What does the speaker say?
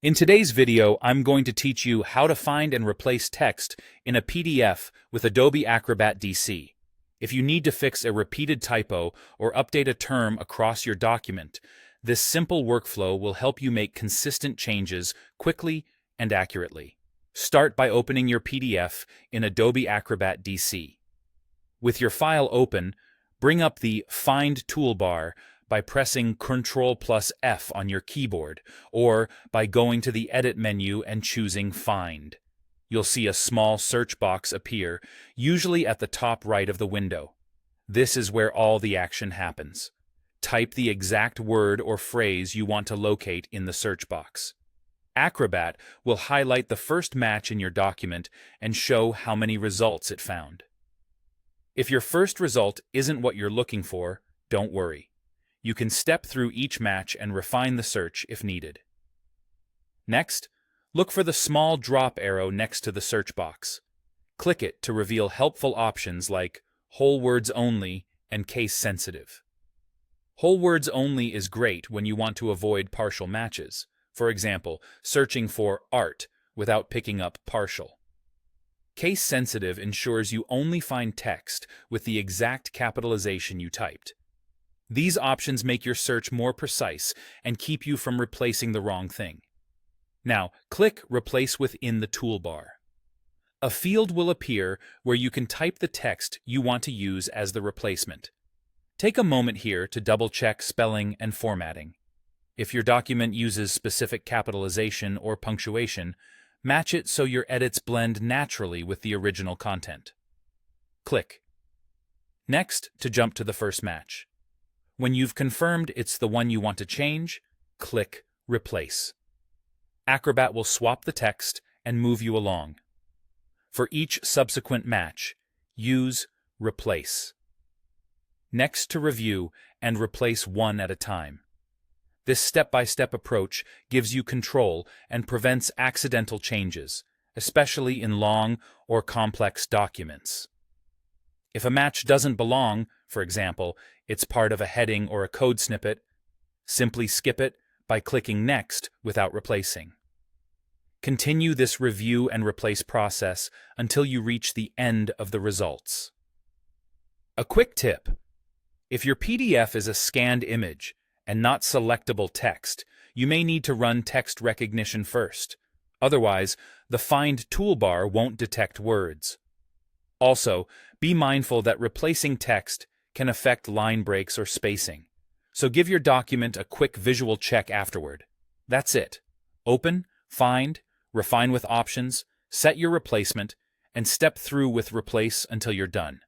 In today's video, I'm going to teach you how to find and replace text in a PDF with Adobe Acrobat DC. If you need to fix a repeated typo or update a term across your document, this simple workflow will help you make consistent changes quickly and accurately. Start by opening your PDF in Adobe Acrobat DC. With your file open, bring up the Find toolbar by pressing Ctrl+F on your keyboard, or by going to the Edit menu and choosing Find. You'll see a small search box appear, usually at the top right of the window. This is where all the action happens. Type the exact word or phrase you want to locate in the search box. Acrobat will highlight the first match in your document and show how many results it found. If your first result isn't what you're looking for, don't worry. You can step through each match and refine the search if needed. Next, look for the small drop arrow next to the search box. Click it to reveal helpful options like Whole Words Only and Case Sensitive. Whole Words Only is great when you want to avoid partial matches, for example, searching for art without picking up partial. Case Sensitive ensures you only find text with the exact capitalization you typed. These options make your search more precise and keep you from replacing the wrong thing. Now, click Replace within the toolbar. A field will appear where you can type the text you want to use as the replacement. Take a moment here to double-check spelling and formatting. If your document uses specific capitalization or punctuation, match it so your edits blend naturally with the original content. Click. Next, to jump to the first match. When you've confirmed it's the one you want to change, click Replace. Acrobat will swap the text and move you along. For each subsequent match, use Replace. Next, to review and replace one at a time. This step-by-step approach gives you control and prevents accidental changes, especially in long or complex documents. If a match doesn't belong, for example, it's part of a heading or a code snippet, simply skip it by clicking Next without replacing. Continue this review and replace process until you reach the end of the results. A quick tip: if your PDF is a scanned image and not selectable text, you may need to run text recognition first. Otherwise, the Find toolbar won't detect words. Also, be mindful that replacing text can affect line breaks or spacing, so give your document a quick visual check afterward. That's it. Open, find, refine with options, set your replacement, and step through with Replace until you're done.